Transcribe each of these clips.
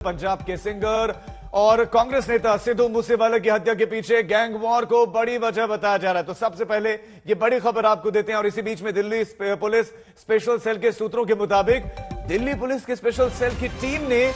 पंजाब के सिंगर और कांग्रेस नेता सिद्धू मूसेवाला की हत्या के पीछे गैंग वॉर को बड़ी वजह बताया जा रहा है। तो सबसे पहले ये बड़ी खबर आपको देते हैं और इसी बीच में दिल्ली पुलिस स्पेशल सेल के सूत्रों के मुताबिक दिल्ली पुलिस के स्पेशल सेल की टीम ने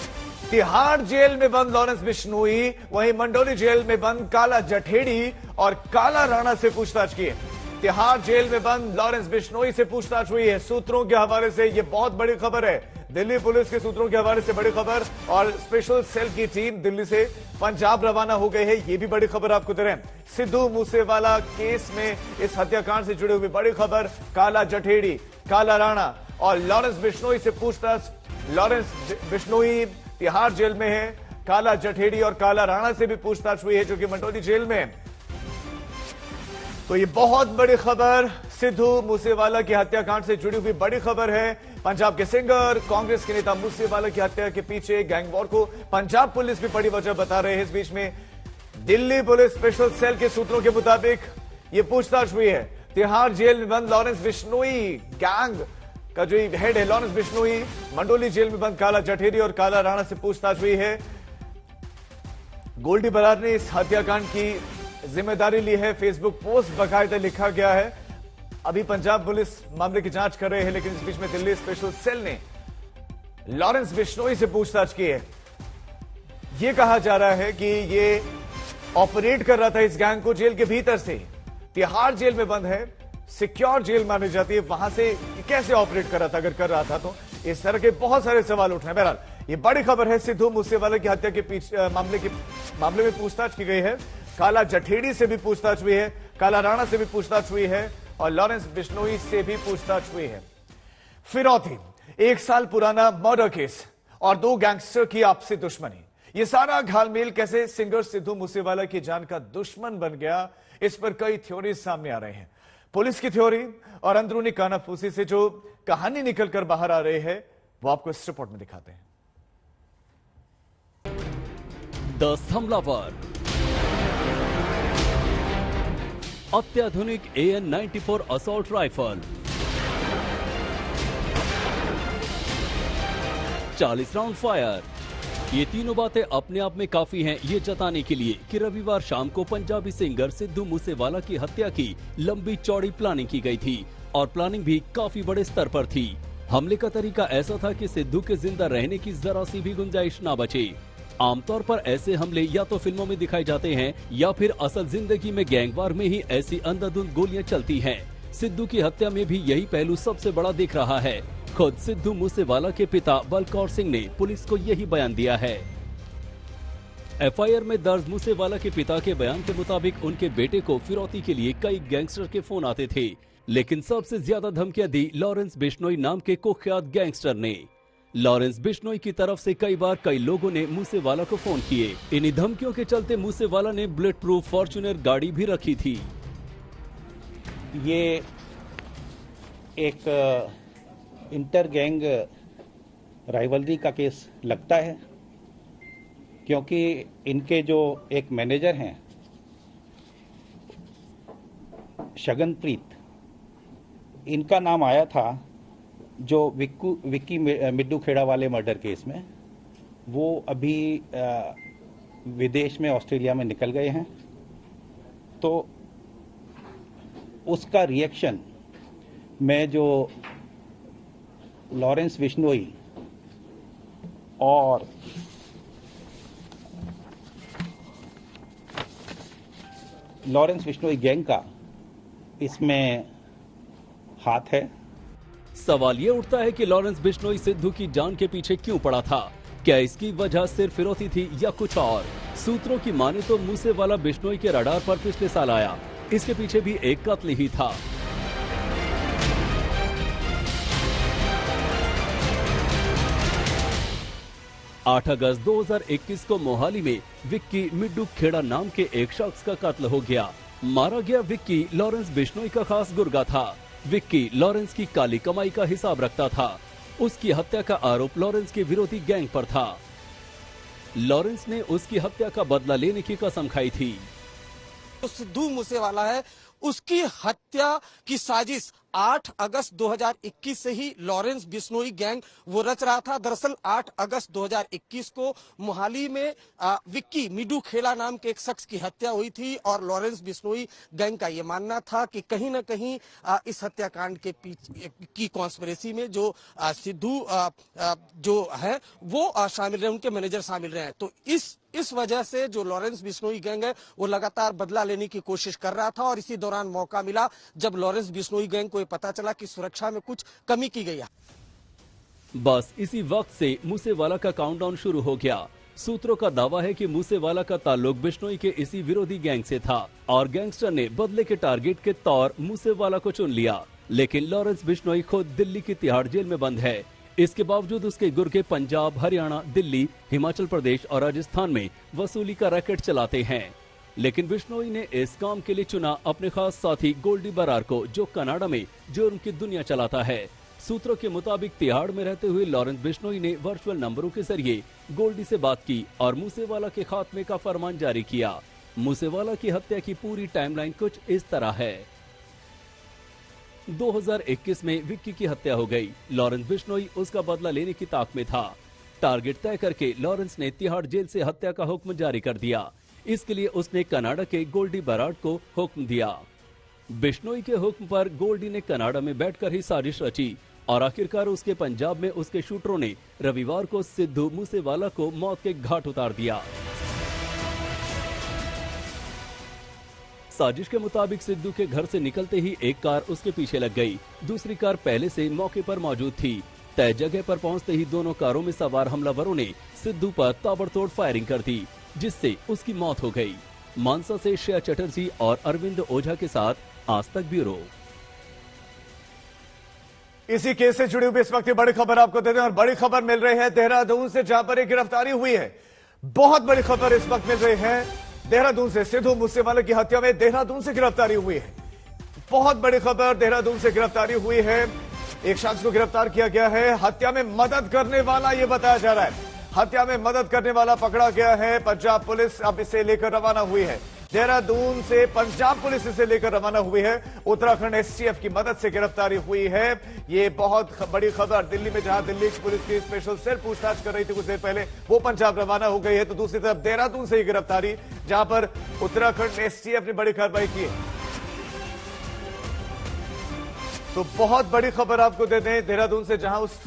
तिहाड़ जेल में बंद लॉरेंस बिश्नोई, वहीं मंडोली जेल में बंद काला जठेड़ी और काला राणा से पूछताछ की है। तिहाड़ जेल में बंद लॉरेंस बिश्नोई से पूछताछ हुई है। सूत्रों के हवाले से यह बहुत बड़ी खबर है। दिल्ली पुलिस के सूत्रों के हवाले से बड़ी खबर और स्पेशल सेल की टीम दिल्ली से पंजाब रवाना हो गई है। यह भी बड़ी खबर आपको दे रहे हैं। सिद्धू मूसेवाला केस में इस हत्याकांड से जुड़ी हुई बड़ी खबर, काला जठेड़ी, काला राणा और लॉरेंस बिश्नोई से पूछताछ। लॉरेंस बिश्नोई तिहाड़ जेल में है, काला जठेड़ी और काला राणा से भी पूछताछ हुई है जो कि मंडोली जेल में है। तो ये बहुत बड़ी खबर, सिद्धू मूसेवाला की हत्याकांड से जुड़ी हुई बड़ी खबर है। पंजाब के सिंगर, कांग्रेस के नेता मूसेवाला की हत्या के पीछे गैंग वॉर को पंजाब पुलिस भी बड़ी वजह बता रहे हैं। इस बीच में दिल्ली पुलिस स्पेशल सेल के सूत्रों के मुताबिक ये पूछताछ हुई है। तिहाड़ जेल में बंद लॉरेंस बिश्नोई गैंग का जो हेड है लॉरेंस बिश्नोई, मंडोली जेल में बंद काला जठेरी और काला राणा से पूछताछ हुई है। गोल्डी बरार ने इस हत्याकांड की जिम्मेदारी ली है। फेसबुक पोस्ट बाकायदा लिखा गया है। अभी पंजाब पुलिस मामले की जांच कर रहे हैं, लेकिन इस बीच में दिल्ली स्पेशल सेल ने लॉरेंस बिश्नोई से पूछताछ की है। यह कहा जा रहा है कि ये ऑपरेट कर रहा था इस गैंग को जेल के भीतर से। तिहाड़ जेल में बंद है, सिक्योर जेल मानी जाती है, वहां से कैसे ऑपरेट कर रहा था? अगर कर रहा था तो इस तरह के बहुत सारे सवाल उठ रहे हैं। बहरहाल ये बड़ी खबर है। सिद्धू मूसेवाला की हत्या के पीछे मामले में पूछताछ की गई है। काला जठेड़ी से भी पूछताछ हुई है, काला राणा से भी पूछताछ हुई है और लॉरेंस बिश्नोई से भी पूछताछ हुई है। फिरौती, 1 साल पुराना मर्डर केस और 2 गैंगस्टर की आपसी दुश्मनी, ये सारा घालमेल कैसे सिंगर सिद्धू मूसेवाला की जान का दुश्मन बन गया, इस पर कई थ्योरी सामने आ रहे हैं। पुलिस की थ्योरी और अंदरूनी कानाफूसी से जो कहानी निकलकर बाहर आ रही है वो आपको इस रिपोर्ट में दिखाते हैं। 10 हमलावर, अत्याधुनिक AN-94 assault rifle, 40 round fire, ये तीनों बातें अपने आप में काफी हैं ये जताने के लिए कि रविवार शाम को पंजाबी सिंगर सिद्धू मूसेवाला की हत्या की लंबी चौड़ी प्लानिंग की गई थी और प्लानिंग भी काफी बड़े स्तर पर थी। हमले का तरीका ऐसा था कि सिद्धू के जिंदा रहने की जरा सी भी गुंजाइश ना बचे। आमतौर पर ऐसे हमले या तो फिल्मों में दिखाए जाते हैं या फिर असल जिंदगी में गैंगवार में ही ऐसी अंधाधुंध गोलियां चलती हैं। सिद्धू की हत्या में भी यही पहलू सबसे बड़ा दिख रहा है। खुद सिद्धू मूसेवाला के पिता बलकौर सिंह ने पुलिस को यही बयान दिया है। FIR में दर्ज मूसेवाला के पिता के बयान के मुताबिक उनके बेटे को फिरौती के लिए कई गैंगस्टर के फोन आते थे, लेकिन सबसे ज्यादा धमकियां दी लॉरेंस बिश्नोई नाम के कुख्यात गैंगस्टर ने। लॉरेंस बिश्नोई की तरफ से कई बार कई लोगों ने मूसेवाला को फोन किए। इन्हीं धमकियों के चलते मूसेवाला ने बुलेट प्रूफ फॉर्च्यूनर गाड़ी भी रखी थी। ये एक इंटर गैंग राइवलरी का केस लगता है, क्योंकि इनके जो एक मैनेजर हैं शगनप्रीत, इनका नाम आया था जो विक्की मिड्डू खेड़ा वाले मर्डर केस में। वो अभी विदेश में ऑस्ट्रेलिया में निकल गए हैं, तो उसका रिएक्शन में जो लॉरेंस बिश्नोई और लॉरेंस बिश्नोई गैंग का इसमें हाथ है। सवाल ये उठता है कि लॉरेंस बिश्नोई सिद्धू की जान के पीछे क्यों पड़ा था? क्या इसकी वजह सिर्फ फिरौती थी या कुछ और? सूत्रों की माने तो मूसेवाला बिश्नोई के रडार पर पिछले साल आया। इसके पीछे भी एक कत्ल ही था। आठ अगस्त 2021 को मोहाली में विक्की मिड्डू खेड़ा नाम के एक शख्स का कत्ल हो गया। मारा गया विक्की लॉरेंस बिश्नोई का खास गुर्गा था। विक्की लॉरेंस की काली कमाई का हिसाब रखता था। उसकी हत्या का आरोप लॉरेंस के विरोधी गैंग पर था। लॉरेंस ने उसकी हत्या का बदला लेने की कसम खाई थी। सिद्धू मूसेवाला है, उसकी हत्या की साजिश 8 अगस्त 2021 से ही लॉरेंस बिश्नोई गैंग वो रच रहा था। दरअसल 8 अगस्त 2021 को मोहाली में विक्की मिडू खेड़ा नाम के एक शख्स की हत्या हुई थी और लॉरेंस बिश्नोई गैंग का ये मानना था कि कहीं न कहीं इस हत्याकांड के पीछे की कॉन्स्पिरेसी में जो सिद्धू जो है वो शामिल रहे, उनके मैनेजर शामिल रहे हैं। तो इस वजह से जो लॉरेंस बिश्नोई गैंग है वो लगातार बदला लेने की कोशिश कर रहा था और इसी दौरान मौका मिला जब लॉरेंस बिश्नोई गैंग को ये पता चला कि सुरक्षा में कुछ कमी की गई है। बस इसी वक्त से मूसेवाला का काउंटडाउन शुरू हो गया। सूत्रों का दावा है कि मूसेवाला का ताल्लुक बिश्नोई के इसी विरोधी गैंग से था और गैंगस्टर ने बदले के टारगेट के तौर मूसेवाला को चुन लिया। लेकिन लॉरेंस बिश्नोई खुद दिल्ली की तिहाड़ जेल में बंद है। इसके बावजूद उसके गुर्गे पंजाब, हरियाणा, दिल्ली, हिमाचल प्रदेश और राजस्थान में वसूली का रैकेट चलाते हैं। लेकिन बिश्नोई ने इस काम के लिए चुना अपने खास साथी गोल्डी बरार को, जो कनाडा में जुर्म की दुनिया चलाता है। सूत्रों के मुताबिक तिहाड़ में रहते हुए लॉरेंस बिश्नोई ने वर्चुअल नंबरों के जरिए गोल्डी से बात की और मूसेवाला के खात्मे का फरमान जारी किया। मूसेवाला की हत्या की पूरी टाइमलाइन कुछ इस तरह है। 2021 में विक्की की हत्या हो गई। लॉरेंस बिश्नोई उसका बदला लेने की ताक में था। टारगेट तय करके लॉरेंस ने तिहाड़ जेल से हत्या का हुक्म जारी कर दिया। इसके लिए उसने कनाडा के गोल्डी बराड को हुक्म दिया। बिश्नोई के हुक्म पर गोल्डी ने कनाडा में बैठकर ही साजिश रची और आखिरकार उसके पंजाब में उसके शूटरों ने रविवार को सिद्धू मूसेवाला को मौत के घाट उतार दिया। साजिश के मुताबिक सिद्धू के घर से निकलते ही एक कार उसके पीछे लग गई। दूसरी कार पहले से मौके पर मौजूद थी। तय जगह पर पहुंचते ही दोनों कारों में सवार हमलावरों ने सिद्धू पर ताबड़तोड़ फायरिंग कर दी, जिससे उसकी मौत हो गई। मानसा से श्रेया चटर्जी और अरविंद ओझा के साथ आज तक ब्यूरो। इसी केस से जुड़ी हुई इस वक्त की बड़ी खबर आपको देते हैं और बड़ी खबर मिल रही है देहरादून से, जहां पर एक गिरफ्तारी हुई है। बहुत बड़ी खबर इस वक्त मिल रही है देहरादून से। सिद्धू मूसेवाला की हत्या में देहरादून से गिरफ्तारी हुई है। बहुत बड़ी खबर, देहरादून से गिरफ्तारी हुई है। एक शख्स को गिरफ्तार किया गया है। हत्या में मदद करने वाला यह बताया जा रहा है। हत्या में मदद करने वाला पकड़ा गया है। पंजाब पुलिस अब इसे लेकर रवाना हुई है। देहरादून से पंजाब पुलिस इसे लेकर रवाना हुई है। उत्तराखंड एसटीएफ की मदद से गिरफ्तारी हुई है। ये बहुत बड़ी खबर। दिल्ली में जहां दिल्ली पुलिस की स्पेशल सेल पूछताछ कर रही थी कुछ देर पहले, वो पंजाब रवाना हो गई है। तो दूसरी तरफ देहरादून से ही गिरफ्तारी, जहां पर उत्तराखंड एसटीएफ ने बड़ी कार्रवाई की है। तो बहुत बड़ी खबर आपको देते हैं देहरादून से, जहां उस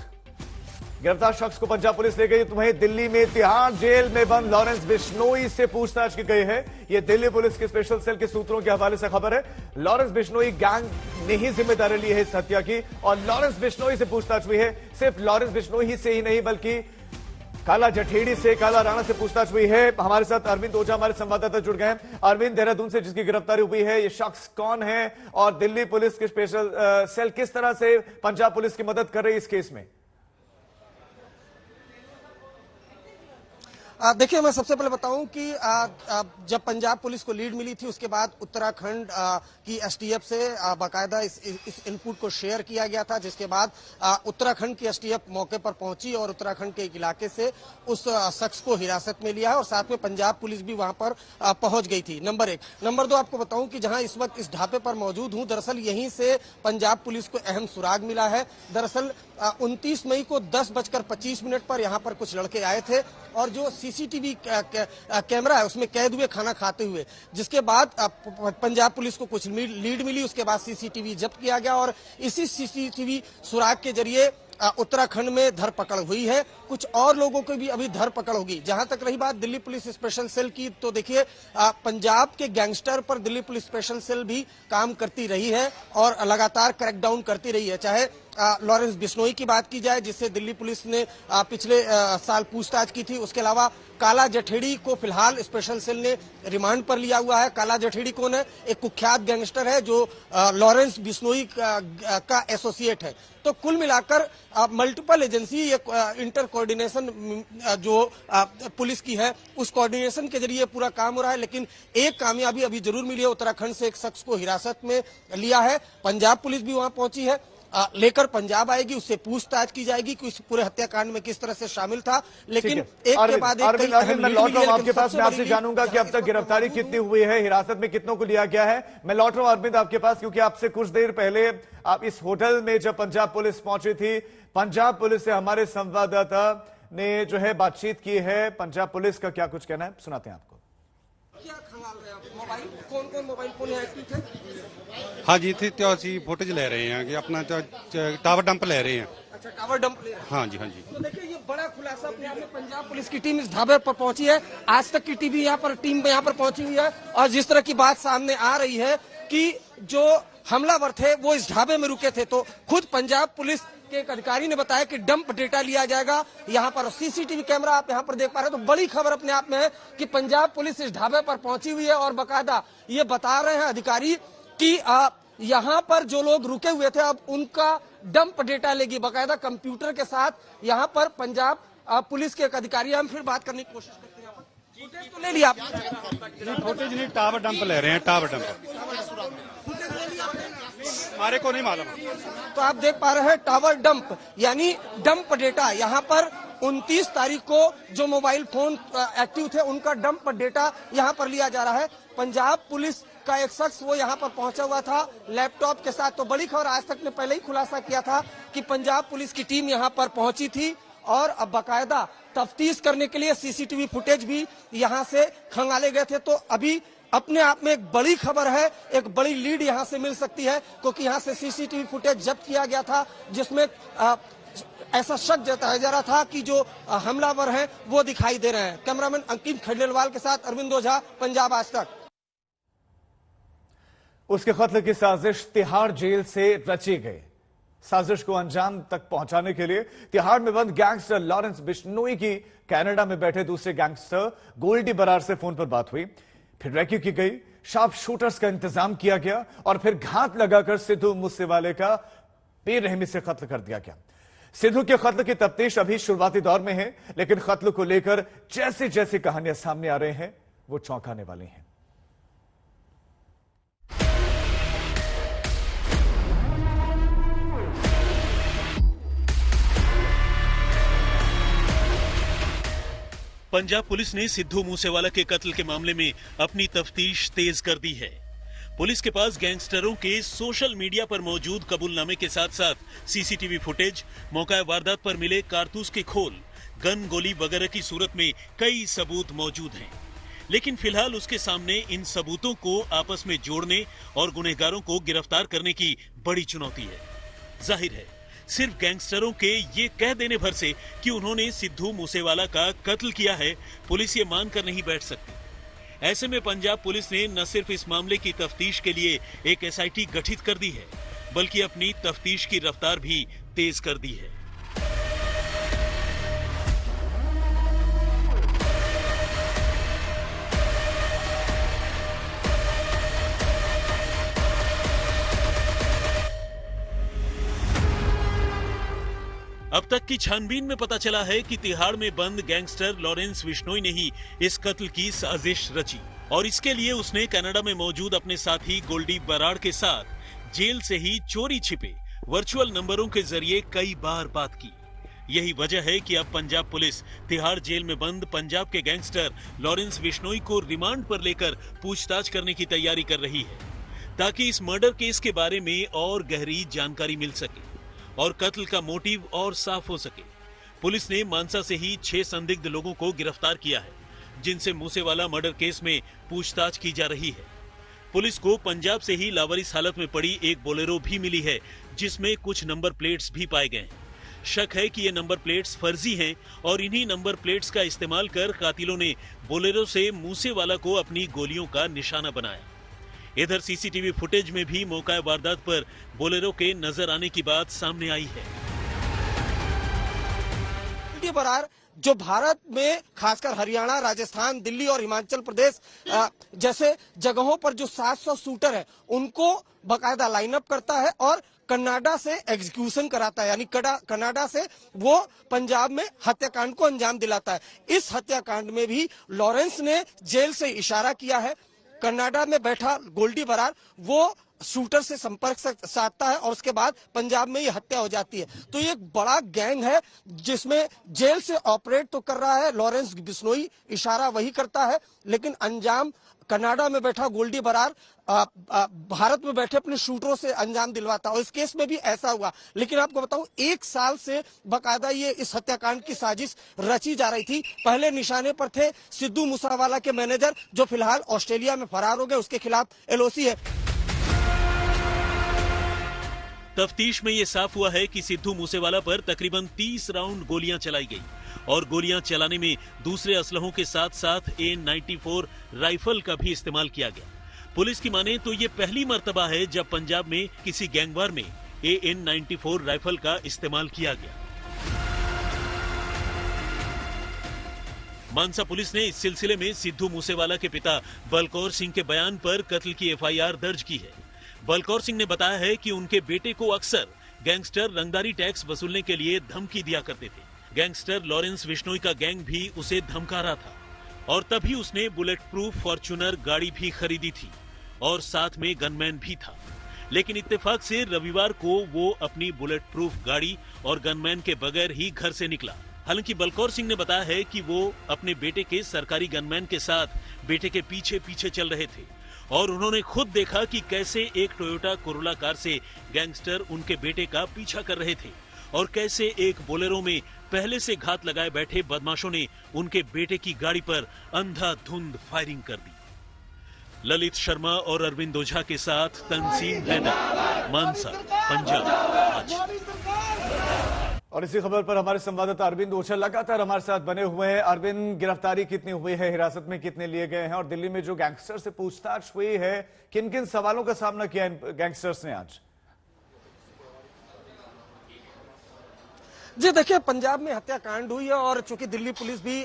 गिरफ्तार शख्स को पंजाब पुलिस ले गई। तुम्हें दिल्ली में तिहाड़ जेल में बंद लॉरेंस बिश्नोई से पूछताछ की गई है। यह दिल्ली पुलिस के स्पेशल सेल के सूत्रों के हवाले से खबर है। लॉरेंस बिश्नोई गैंग ने ही जिम्मेदारी ली है इस हत्या की और लॉरेंस बिश्नोई से पूछताछ हुई है। सिर्फ लॉरेंस बिश्नोई ही से ही नहीं, बल्कि काला जठेड़ी से, काला राणा से पूछताछ हुई है। हमारे साथ अरविंद ओझा हमारे संवाददाता जुड़ गए हैं। अरविंद, देहरादून से जिसकी गिरफ्तारी हुई है, ये शख्स कौन है और दिल्ली पुलिस की स्पेशल सेल किस तरह से पंजाब पुलिस की मदद कर रही है इस केस में? देखिए, मैं सबसे पहले बताऊं कि जब पंजाब पुलिस को लीड मिली थी उसके बाद उत्तराखंड की एसटीएफ से बाकायदा इस इनपुट को शेयर किया गया था, जिसके बाद उत्तराखंड की एसटीएफ मौके पर पहुंची और उत्तराखंड के एक इलाके से उस शख्स को हिरासत में लिया है और साथ में पंजाब पुलिस भी वहां पर पहुंच गई थी। नंबर 1। नंबर 2, आपको बताऊं कि जहां इस वक्त इस ढाबे पर मौजूद हूं, दरअसल यहीं से पंजाब पुलिस को अहम सुराग मिला है। दरअसल 29 मई को 10:25 पर यहां पर कुछ लड़के आए थे और जो सीसीटीवी कैमरा है उसमें कैद हुए खाना खाते हुए, जिसके बाद पंजाब पुलिस को कुछ लीड मिली। उसके बाद सीसीटीवी जब्त किया गया और इसी सीसीटीवी सुराग के जरिए उत्तराखंड में धरपकड़ हुई है। कुछ और लोगों की भी अभी धरपकड़ होगी। जहां तक रही बात दिल्ली पुलिस स्पेशल सेल की, तो देखिए पंजाब के गैंगस्टर पर दिल्ली पुलिस स्पेशल सेल भी काम करती रही है और लगातार क्रैकडाउन करती रही है। चाहे लॉरेंस बिश्नोई की बात की जाए, जिससे दिल्ली पुलिस ने पिछले साल पूछताछ की थी। उसके अलावा काला जठेड़ी को फिलहाल स्पेशल सेल ने रिमांड पर लिया हुआ है। काला जठेड़ी कौन है? एक कुख्यात गैंगस्टर है जो लॉरेंस बिश्नोई का एसोसिएट है। तो कुल मिलाकर मल्टीपल एजेंसी इंटर कोऑर्डिनेशन जो पुलिस की है, उस कोऑर्डिनेशन के जरिए पूरा काम हो रहा है। लेकिन एक कामयाबी अभी जरूर मिली है, उत्तराखंड से एक शख्स को हिरासत में लिया है। पंजाब पुलिस भी वहां पहुंची है। लेकर पंजाब आएगी, उससे पूछताछ की जाएगी कि उस पूरे हत्याकांड में किस तरह से शामिल था। लेकिन एक के बाद एक कई अहम मैं लीड लौट मिली रहा हूं है, आपके लेकिन पास, सबसे मैं आपसे बड़ी जानूंगा कि अब तक गिरफ्तारी कितनी हुई है, हिरासत में कितनों को लिया गया है। मैं लौट रहा हूं अरविंद आपके पास, क्योंकि आपसे कुछ देर पहले आप इस होटल में जब पंजाब पुलिस पहुंची थी, पंजाब पुलिस से हमारे संवाददाता ने जो है बातचीत की है। पंजाब पुलिस का क्या कुछ कहना है, सुनाते हैं आपको। क्या खंगाल रहे हैं आप? मोबाइल कौन मोबाइल फोन है एक्टिव थे? हाँ जी, इतने तो ਅਸੀਂ फुटेज ले रहे हैं कि अपना टावर डंप ले रहे हैं। अच्छा, टावर डंप ले रहे हैं। हाँ जी, हाँ जी। तो देखिए, ये बड़ा खुलासा अपने आप में पंजाब पुलिस की टीम इस ढाबे पर पहुंची है। आज तक की टीवी टीम यहाँ पर पहुंची हुई है, और जिस तरह की बात सामने आ रही है कि जो हमलावर थे वो इस ढाबे में रुके थे, तो खुद पंजाब पुलिस के एक अधिकारी ने बताया कि डंप डेटा लिया जाएगा। यहाँ पर सीसीटीवी कैमरा आप यहाँ पर देख पा रहे हैं। तो बड़ी खबर अपने आप में है कि पंजाब पुलिस इस ढाबे पर पहुंची हुई है, और बाकायदा ये बता रहे हैं अधिकारी कि यहाँ पर जो लोग रुके हुए थे अब उनका डंप डेटा लेगी बाकायदा कंप्यूटर के साथ। यहाँ पर पंजाब पुलिस के एक अधिकारी, हम फिर बात करने की कोशिश करते हैं। फुटेज तो ले लिया आपने? फुटेज नहीं, टावर डंप ले रहे हैं, टावर डंप। हमारे को नहीं मालूम। तो आप देख पा रहे हैं टावर डंप, यानी डंप डेटा। यहाँ पर 29 तारीख को जो मोबाइल फोन एक्टिव थे उनका डंप डेटा यहाँ पर लिया जा रहा है। पंजाब पुलिस का एक शख्स वो यहाँ पर पहुंचा हुआ था लैपटॉप के साथ। तो बड़ी खबर, आज तक ने पहले ही खुलासा किया था कि पंजाब पुलिस की टीम यहाँ पर पहुंची थी, और अब बाकायदा तफ्तीश करने के लिए सीसीटीवी फुटेज भी यहाँ से खंगाले गए थे। तो अभी अपने आप में एक बड़ी खबर है, एक बड़ी लीड यहाँ से मिल सकती है, क्योंकि यहाँ से सीसीटीवी फुटेज जब्त किया गया था, जिसमें ऐसा शक जताया जा रहा था कि जो हमलावर हैं वो दिखाई दे रहे हैं। कैमरामैन अंकित खंडेलवाल के साथ अरविंद ओझा, पंजाब आज तक। उसके कत्ल की साजिश तिहाड़ जेल से रची गई। साजिश को अंजाम तक पहुंचाने के लिए तिहाड़ में बंद गैंगस्टर लॉरेंस बिश्नोई की कनाडा में बैठे दूसरे गैंगस्टर गोल्डी बरार से फोन पर बात हुई, फिर रेकी की गई, शार्प शूटर्स का इंतजाम किया गया, और फिर घात लगाकर सिद्धू मूसेवाले का बेरहमी से कत्ल कर दिया गया। सिद्धू के कत्ल की तफ्तीश अभी शुरुआती दौर में है, लेकिन कत्ल को लेकर जैसी जैसी कहानियां सामने आ रही हैं वो चौंकाने वाली हैं। पंजाब पुलिस ने सिद्धू मूसेवाला के कत्ल के मामले में अपनी तफ्तीश तेज कर दी है। पुलिस के पास गैंगस्टरों के सोशल मीडिया पर मौजूद कबूलनामे के साथ साथ सीसीटीवी फुटेज, मौका वारदात पर मिले कारतूस के खोल, गन, गोली वगैरह की सूरत में कई सबूत मौजूद हैं। लेकिन फिलहाल उसके सामने इन सबूतों को आपस में जोड़ने और गुनहगारों को गिरफ्तार करने की बड़ी चुनौती है। जाहिर है, सिर्फ गैंगस्टरों के ये कह देने भर से कि उन्होंने सिद्धू मूसेवाला का कत्ल किया है, पुलिस ये मानकर नहीं बैठ सकती। ऐसे में पंजाब पुलिस ने न सिर्फ इस मामले की तफ्तीश के लिए एक एसआईटी गठित कर दी है, बल्कि अपनी तफ्तीश की रफ्तार भी तेज कर दी है। अब तक की छानबीन में पता चला है कि तिहाड़ में बंद गैंगस्टर लॉरेंस बिश्नोई ने ही इस कत्ल की साजिश रची, और इसके लिए उसने कनाडा में मौजूद अपने साथी गोल्डी बराड़ के साथ जेल से ही चोरी छिपे वर्चुअल नंबरों के जरिए कई बार बात की। यही वजह है कि अब पंजाब पुलिस तिहाड़ जेल में बंद पंजाब के गैंगस्टर लॉरेंस बिश्नोई को रिमांड पर लेकर पूछताछ करने की तैयारी कर रही है, ताकि इस मर्डर केस के बारे में और गहरी जानकारी मिल सके और कत्ल का मोटिव और साफ हो सके। पुलिस ने मानसा से ही 6 संदिग्ध लोगों को गिरफ्तार किया है, जिनसे मूसेवाला मर्डर केस में पूछताछ की जा रही है। पुलिस को पंजाब से ही लावारिस हालत में पड़ी एक बोलेरो भी मिली है, जिसमें कुछ नंबर प्लेट्स भी पाए गए हैं। शक है कि ये नंबर प्लेट्स फर्जी हैं और इन्हीं नंबर प्लेट्स का इस्तेमाल कर कातिलों ने बोलेरो से मूसेवाला को अपनी गोलियों का निशाना बनाया। इधर सीसीटीवी फुटेज में भी मौका वारदात पर बोलेरो के नजर आने की बात सामने आई है। गोल्डी बरार जो भारत में खासकर हरियाणा, राजस्थान, दिल्ली और हिमाचल प्रदेश जैसे जगहों पर जो 700 शूटर है उनको बाकायदा लाइनअप करता है और कनाडा से एग्जीक्यूशन कराता है, यानी कनाडा से वो पंजाब में हत्याकांड को अंजाम दिलाता है। इस हत्याकांड में भी लॉरेंस ने जेल से इशारा किया है। कनाडा में बैठा गोल्डी बरार वो शूटर से संपर्क साधता है और उसके बाद पंजाब में ये हत्या हो जाती है। तो ये एक बड़ा गैंग है जिसमें जेल से ऑपरेट तो कर रहा है लॉरेंस बिश्नोई, इशारा वही करता है, लेकिन अंजाम कनाडा में बैठा गोल्डी बरार भारत में बैठे अपने शूटरों से अंजाम दिलवाता। और इस केस में भी ऐसा हुआ। लेकिन आपको बताऊं, 1 साल से बकायदा ये इस हत्याकांड की साजिश रची जा रही थी। पहले निशाने पर थे सिद्धू मूसेवाला के मैनेजर, जो फिलहाल ऑस्ट्रेलिया में फरार हो गए, उसके खिलाफ एलओसी है। तफ्तीश में ये साफ हुआ है कि सिद्धू मूसेवाला पर तकरीबन 30 राउंड गोलियां चलाई गई और गोलियां चलाने में दूसरे असलहों के साथ साथ AN-94 राइफल का भी इस्तेमाल किया गया। पुलिस की माने तो ये पहली मर्तबा है जब पंजाब में किसी गैंगवार में AN-94 राइफल का इस्तेमाल किया गया। मानसा पुलिस ने इस सिलसिले में सिद्धू मूसेवाला के पिता बलकौर सिंह के बयान पर कत्ल की FIR दर्ज की है। बलकौर सिंह ने बताया है कि उनके बेटे को अक्सर गैंगस्टर रंगदारी टैक्स वसूलने के लिए धमकी दिया करते थे। गैंगस्टर लॉरेंस बिश्नोई का गैंग भी उसे धमका रहा था और तभी उसने बुलेट प्रूफ फॉर्च्यूनर गाड़ी भी खरीदी थी और साथ में गनमैन भी था। लेकिन इत्तेफाक से रविवार को वो अपनी बुलेट प्रूफ गाड़ी और गनमैन के बगैर ही घर से निकला। हालांकि बलकौर सिंह ने बताया है कि वो अपने बेटे के सरकारी गनमैन के साथ बेटे के पीछे पीछे चल रहे थे और उन्होंने खुद देखा कि कैसे एक टोयोटा कोरोला कार से गैंगस्टर उनके बेटे का पीछा कर रहे थे और कैसे एक बोलेरो में पहले से घात लगाए बैठे बदमाशों ने उनके बेटे की गाड़ी पर अंधाधुंध फायरिंग कर दी। ललित शर्मा और अरविंद ओझा के साथ तंसीम हैदर, मानसा, पंजाब आज। और इसी खबर पर हमारे संवाददाता अरविंद ओझा लगातार हमारे साथ बने हुए हैं। अरविंद, गिरफ्तारी कितनी हुई है, हिरासत में कितने लिए गए हैं और दिल्ली में जो गैंगस्टर से पूछताछ हुई है, किन किन सवालों का सामना किया इन गैंगस्टर्स ने आज? जी देखिए, पंजाब में हत्याकांड हुई है और चूंकि दिल्ली पुलिस भी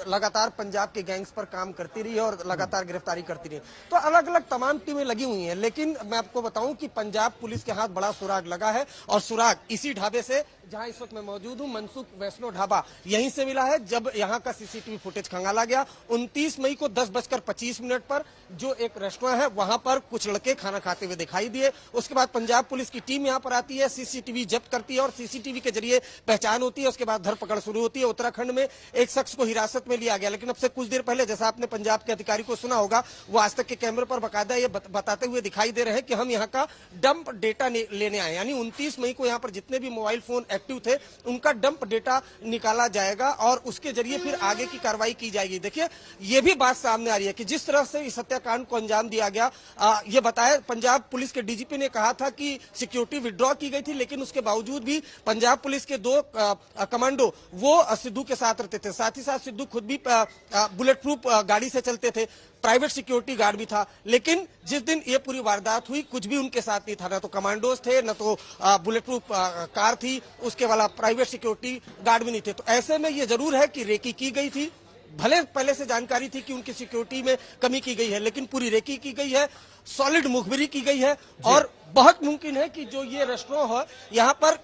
लगातार पंजाब के गैंग्स पर काम करती रही है और लगातार गिरफ्तारी करती रही, तो अलग अलग तमाम टीमें लगी हुई हैं। लेकिन मैं आपको बताऊं कि पंजाब पुलिस के हाथ बड़ा सुराग लगा है और सुराग इसी ढाबे से, जहां इस वक्त मैं मौजूद हूं, मनसुख वैष्णो ढाबा, यहीं से मिला है जब यहां का सीसीटीवी फुटेज खंगाला गया। 29 मई को 10:25 पर जो एक रेस्टोरेंट है वहां पर कुछ लड़के खाना खाते हुए दिखाई दिए। उसके बाद पंजाब पुलिस की टीम यहां पर आती है, सीसीटीवी जब्त करती है और सीसीटीवी के जरिए पहचान होती है। उसके बाद धरपकड़ शुरू होती है। उत्तराखंड में एक शख्स को हिरासत में लिया गया, लेकिन अब से कुछ देर पहले, जैसा आपने पंजाब के अधिकारी को सुना होगा, वो आज तक के कैमरे पर बाकायदा ये बताते हुए दिखाई दे रहे हैं कि हम यहाँ का डंप डेटा लेने आए। यानी 29 मई को यहाँ पर जितने भी मोबाइल फोन एक्टिव थे उनका डंप डेटा निकाला जाएगा और उसके जरिए फिर आगे की कार्रवाई की जाएगी। देखिए, ये भी बात सामने आ रही है कि जिस तरह से इस हत्याकांड को अंजाम दिया गया, ये बताया पंजाब पुलिस के डीजीपी ने कहा था कि सिक्योरिटी विड्रॉ की गई थी, लेकिन उसके बावजूद भी पंजाब पुलिस के 2 कमांडो वो सिद्धू के साथ रहते थे। साथ ही साथ सिद्धू खुद भी बुलेट प्रूफ गाड़ी से चलते थे, प्राइवेट सिक्योरिटी गार्ड भी था। लेकिन जिस दिन ये पूरी वारदात हुई, कुछ भी उनके साथ नहीं था, ना तो कमांडोज थे, ना तो बुलेट प्रूफ कार थी, उसके वाला प्राइवेट सिक्योरिटी गार्ड भी नहीं थे। तो ऐसे में ये जरूर है कि रेकी की गई थी। भले पहले से जानकारी थी कि उनकी सिक्योरिटी में कमी की गई है, लेकिन पूरी रेकी की गई है, सॉलिड मुखबिरी की गई है और बहुत मुमकिन है कि जो ये रेस्टोरेंट है, यहाँ पर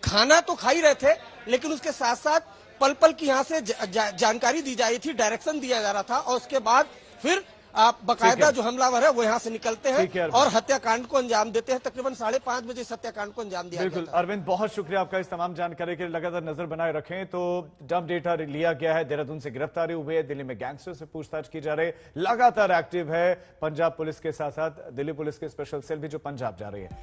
खाना तो खा ही रहे थे, लेकिन उसके साथ साथ पल पल की यहाँ से जानकारी दी जा रही थी, डायरेक्शन दिया जा रहा था और उसके बाद फिर बकायदा जो हमलावर है वो यहाँ से निकलते हैं और हत्याकांड को अंजाम देते हैं। तकरीबन 5:30 बजे इस हत्याकांड को अंजाम दिया गया। बिल्कुल अरविंद, बहुत शुक्रिया आपका इस तमाम जानकारी के लिए। लगातार नजर बनाए रखें। तो डंप डेटा लिया गया है, देहरादून से गिरफ्तारी हुई है, दिल्ली में गैंगस्टर से पूछताछ की जा रही है, लगातार एक्टिव है पंजाब पुलिस के साथ साथ दिल्ली पुलिस के स्पेशल सेल भी जो पंजाब जा रही है।